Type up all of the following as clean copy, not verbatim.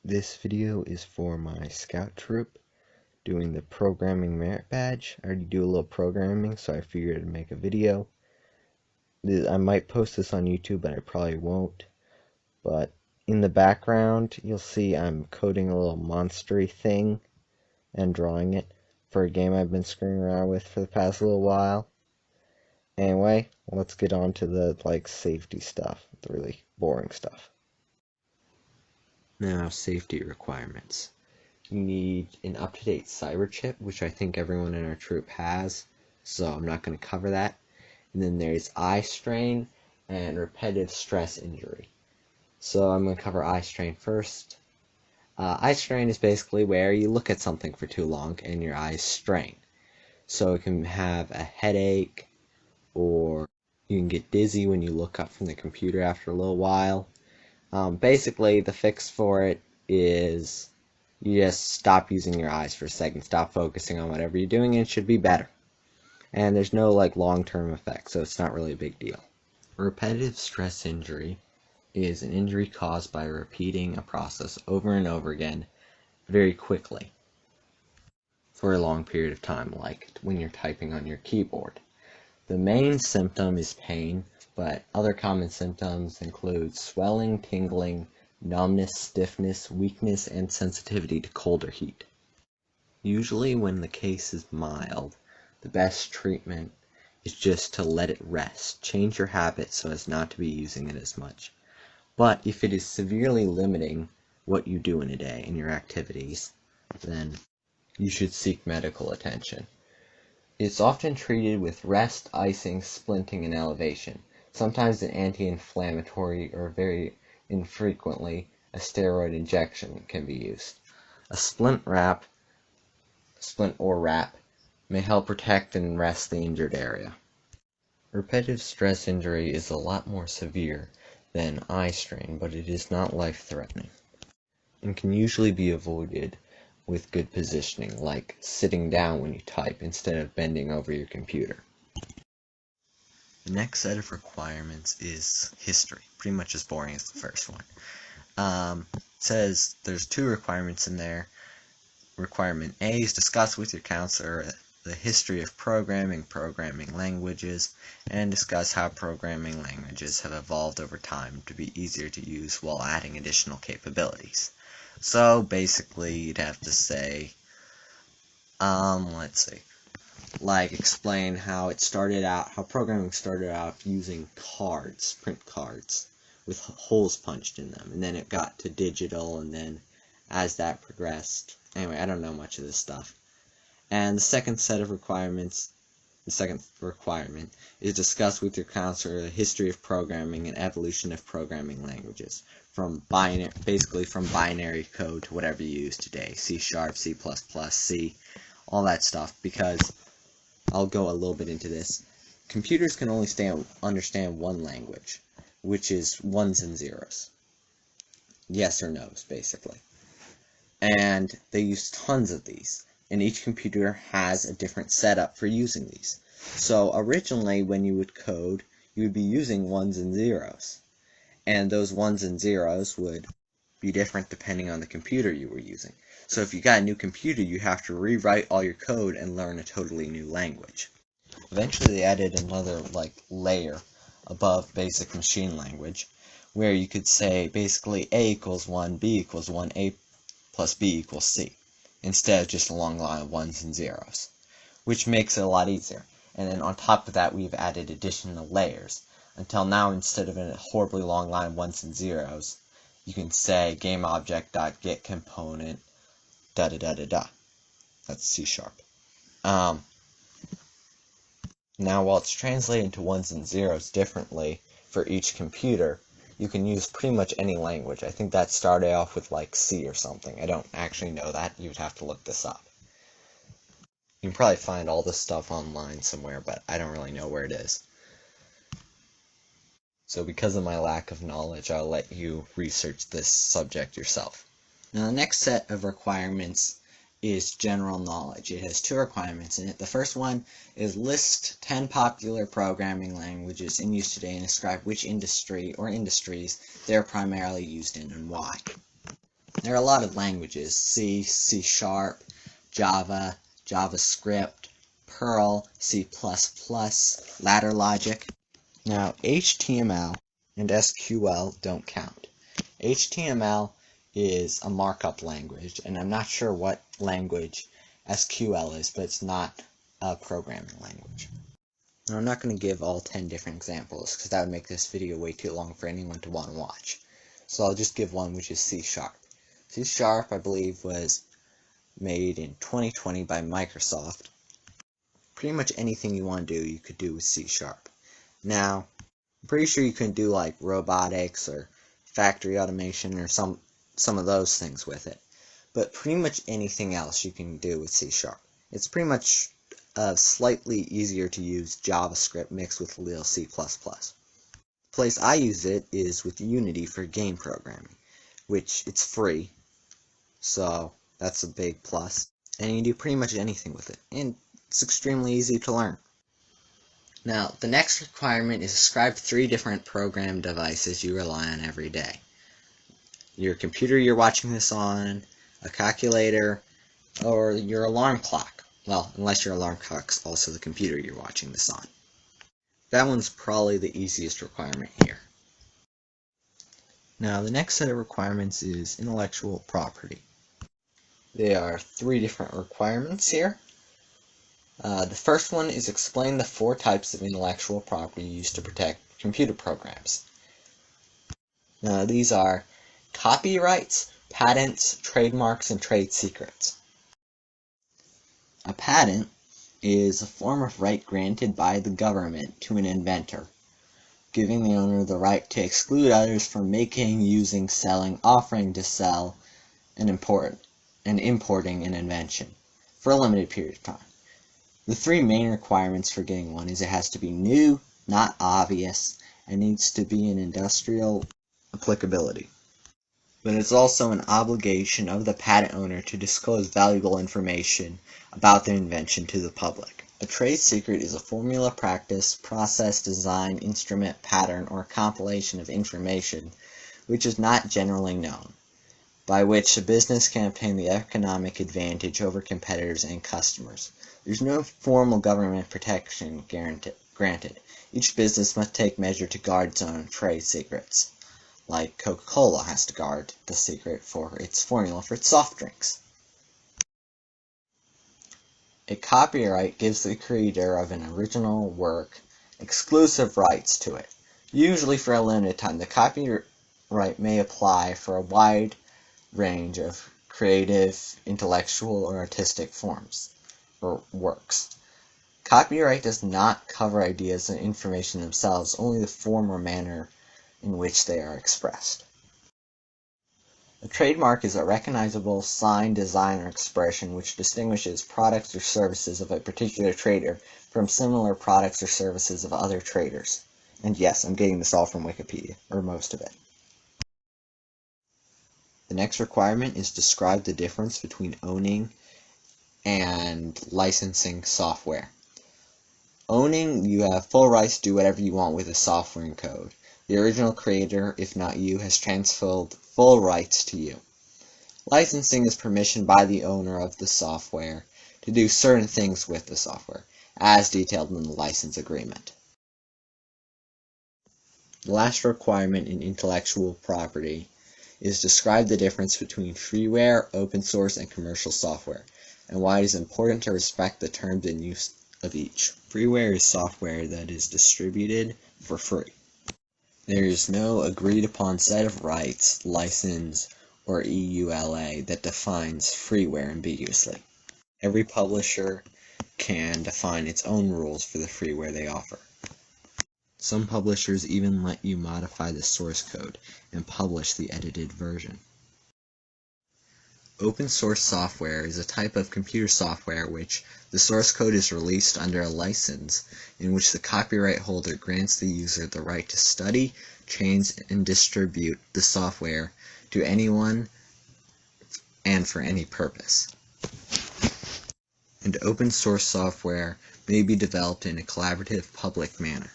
This video is for my scout troop doing the programming merit badge. I already do a little programming, so I figured I'd make a video. I might post this on YouTube, but I probably won't. But in the background, you'll see I'm coding a little monstery thing and drawing it for a game I've been screwing around with for the past little while. Anyway, let's get on to the safety stuff, the really boring stuff. Now, safety requirements. You need an up-to-date cyber chip, which I think everyone in our troop has, so I'm not going to cover that. And then there's eye strain and repetitive stress injury. So I'm going to cover eye strain first. Eye strain is basically where you look at something for too long and your eyes strain. So it can have a headache, or you can get dizzy when you look up from the computer after a little while. Basically, the fix for it is you just stop using your eyes for a second, stop focusing on whatever you're doing, and it should be better. And there's no long-term effect, so it's not really a big deal. Repetitive stress injury is an injury caused by repeating a process over and over again very quickly for a long period of time, like when you're typing on your keyboard. The main symptom is pain, but other common symptoms include swelling, tingling, numbness, stiffness, weakness, and sensitivity to cold or heat. Usually when the case is mild, the best treatment is just to let it rest. Change your habit so as not to be using it as much. But if it is severely limiting what you do in a day and your activities, then you should seek medical attention. It's often treated with rest, icing, splinting, and elevation. Sometimes an anti-inflammatory, or very infrequently a steroid injection can be used. A splint or wrap may help protect and rest the injured area. Repetitive stress injury is a lot more severe than eye strain, but it is not life-threatening and can usually be avoided with good positioning, like sitting down when you type instead of bending over your computer. The next set of requirements is history, pretty much as boring as the first one. It says there's two requirements in there. Requirement A is discuss with your counselor the history of programming languages, and discuss how programming languages have evolved over time to be easier to use while adding additional capabilities. So basically you'd have to say, explain how programming started out using print cards, with holes punched in them, and then it got to digital, and then as that progressed, anyway, I don't know much of this stuff. And the second requirement is discuss with your counselor the history of programming and evolution of programming languages, basically from binary code to whatever you use today, C#, C++, C, all that stuff, because I'll go a little bit into this. Computers can only understand one language, which is ones and zeros. Yes or no's, basically. And they use tons of these, and each computer has a different setup for using these. So originally, when you would code, you would be using ones and zeros, and those ones and zeros would be different depending on the computer you were using. So if you got a new computer, you have to rewrite all your code and learn a totally new language. Eventually they added another layer above basic machine language, where you could say basically A equals 1, B equals 1, A plus B equals C, instead of just a long line of ones and zeros, which makes it a lot easier. And then on top of that, we've added additional layers, until now, instead of a horribly long line of ones and zeros, you can say GameObject.getComponent da-da-da-da-da. That's C#. Now, while it's translated into ones and zeros differently for each computer, you can use pretty much any language. I think that started off with C or something. I don't actually know that. You would have to look this up. You can probably find all this stuff online somewhere, but I don't really know where it is. So because of my lack of knowledge, I'll let you research this subject yourself. Now, the next set of requirements is general knowledge. It has two requirements in it. The first one is list 10 popular programming languages in use today and describe which industry or industries they're primarily used in and why. There are a lot of languages: C, C#, Java, JavaScript, Perl, C++, ladder logic. Now, HTML and SQL don't count. HTML is a markup language, and I'm not sure what language SQL is, but it's not a programming language. Now, I'm not going to give all 10 different examples, because that would make this video way too long for anyone to want to watch. So I'll just give one, which is C#. C#, I believe, was made in 2020 by Microsoft. Pretty much anything you want to do, you could do with C#. Now, I'm pretty sure you can do like robotics or factory automation or some of those things with it. But pretty much anything else you can do with C#. It's pretty much slightly easier to use JavaScript mixed with a little C++. The place I use it is with Unity for game programming, which it's free, so that's a big plus. And you can do pretty much anything with it, and it's extremely easy to learn. Now, the next requirement is describe 3 different program devices you rely on every day. Your computer you're watching this on, a calculator, or your alarm clock. Well, unless your alarm clock's also the computer you're watching this on. That one's probably the easiest requirement here. Now, the next set of requirements is intellectual property. There are 3 different requirements here. The first one is explain the 4 types of intellectual property used to protect computer programs. Now, these are copyrights, patents, trademarks, and trade secrets. A patent is a form of right granted by the government to an inventor, giving the owner the right to exclude others from making, using, selling, offering to sell, and importing an invention for a limited period of time. The 3 main requirements for getting one is it has to be new, not obvious, and needs to be an industrial applicability. But it's also an obligation of the patent owner to disclose valuable information about their invention to the public. A trade secret is a formula, practice, process, design, instrument, pattern, or compilation of information which is not generally known, by which a business can obtain the economic advantage over competitors and customers. There's no formal government protection granted. Each business must take measure to guard its own trade secrets. Like Coca-Cola has to guard the secret for its formula for its soft drinks. A copyright gives the creator of an original work exclusive rights to it, usually for a limited time. The copyright may apply for a wide range of creative, intellectual, or artistic forms or works. Copyright does not cover ideas and information themselves, only the form or manner in which they are expressed. A trademark is a recognizable sign, design, or expression which distinguishes products or services of a particular trader from similar products or services of other traders. And yes, I'm getting this all from Wikipedia, or most of it. The next requirement is describe the difference between owning and licensing software. Owning, you have full rights to do whatever you want with the software and code. The original creator, if not you, has transferred full rights to you. Licensing is permission by the owner of the software to do certain things with the software, as detailed in the license agreement. The last requirement in intellectual property is describe the difference between freeware, open source, and commercial software, and why it is important to respect the terms and use of each. Freeware is software that is distributed for free. There is no agreed-upon set of rights, license, or EULA that defines freeware ambiguously. Every publisher can define its own rules for the freeware they offer. Some publishers even let you modify the source code and publish the edited version. Open source software is a type of computer software which the source code is released under a license in which the copyright holder grants the user the right to study, change, and distribute the software to anyone and for any purpose. And open source software may be developed in a collaborative public manner.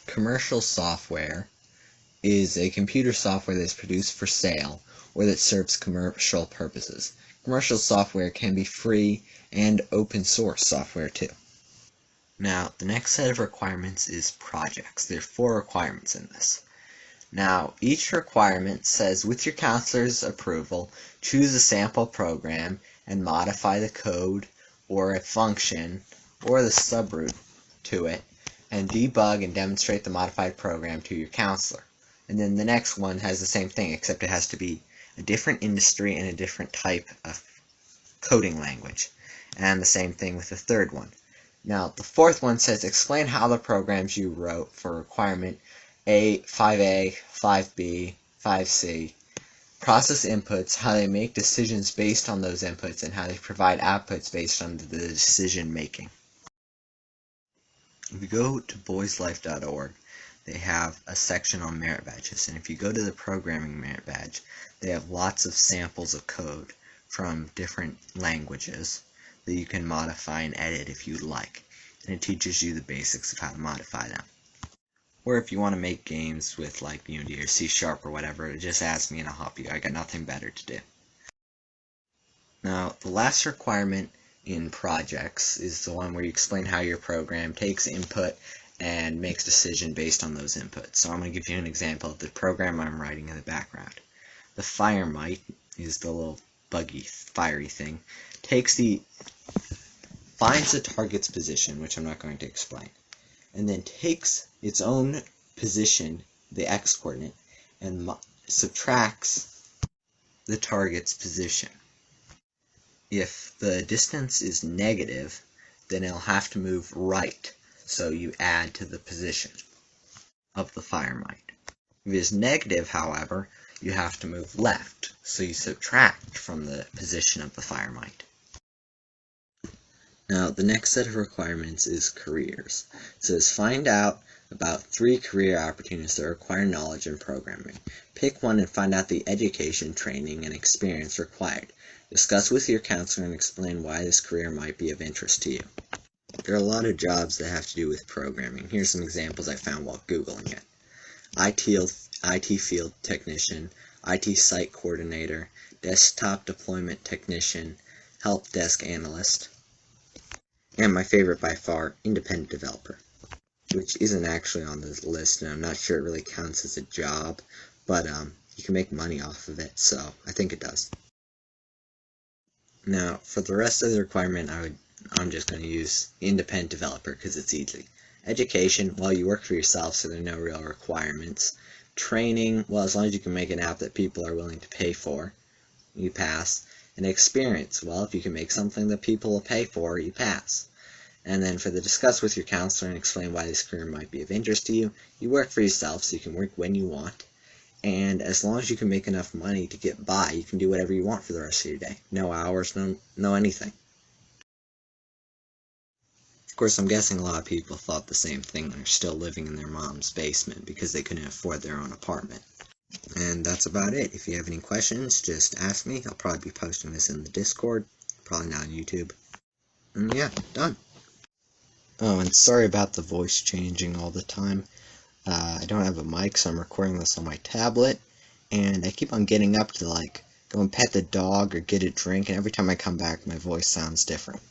Commercial software is a computer software that is produced for sale or that serves commercial purposes. Commercial software can be free and open source software too. Now, the next set of requirements is projects. There are 4 requirements in this. Now, each requirement says, with your counselor's approval, choose a sample program and modify the code or a function or the subroute to it, and debug and demonstrate the modified program to your counselor. And then the next one has the same thing, except it has to be a different industry and a different type of coding language. And the same thing with the third one. Now, the fourth one says, explain how the programs you wrote for requirement 5A, 5B, 5C process inputs, how they make decisions based on those inputs, and how they provide outputs based on the decision making. If you go to boyslife.org, they have a section on merit badges, and if you go to the programming merit badge, they have lots of samples of code from different languages that you can modify and edit if you'd like, and it teaches you the basics of how to modify them. Or if you want to make games with like Unity or C# or whatever, just ask me and I'll help you. I got nothing better to do. Now, the last requirement in projects is the one where you explain how your program takes input and makes decision based on those inputs. So I'm going to give you an example of the program I'm writing in the background. The fire mite is the little buggy, fiery thing, finds the target's position, which I'm not going to explain, and then takes its own position, the x-coordinate, and subtracts the target's position. If the distance is negative, then it'll have to move right, so you add to the position of the fire mite. If it is negative, however, you have to move left, so you subtract from the position of the fire mite. Now, the next set of requirements is careers. It says, find out about 3 career opportunities that require knowledge in programming. Pick one and find out the education, training, and experience required. Discuss with your counselor and explain why this career might be of interest to you. There are a lot of jobs that have to do with programming. Here's some examples I found while Googling it. IT field technician, IT site coordinator, desktop deployment technician, help desk analyst, and my favorite by far, independent developer, which isn't actually on this list, and I'm not sure it really counts as a job, but you can make money off of it, so I think it does. Now, for the rest of the requirement, I'm just going to use independent developer because it's easy. Education, well, you work for yourself, so there are no real requirements. Training, well, as long as you can make an app that people are willing to pay for, you pass. And experience, well, if you can make something that people will pay for, you pass. And then for the discuss with your counselor and explain why this career might be of interest to you, you work for yourself, so you can work when you want. And as long as you can make enough money to get by, you can do whatever you want for the rest of your day. No hours, no anything. Of course, I'm guessing a lot of people thought the same thing when they're still living in their mom's basement because they couldn't afford their own apartment. And that's about it. If you have any questions, just ask me. I'll probably be posting this in the Discord, probably not on YouTube. And yeah, done. Oh, and sorry about the voice changing all the time. I don't have a mic, so I'm recording this on my tablet, and I keep on getting up to like go and pet the dog or get a drink, and every time I come back my voice sounds different.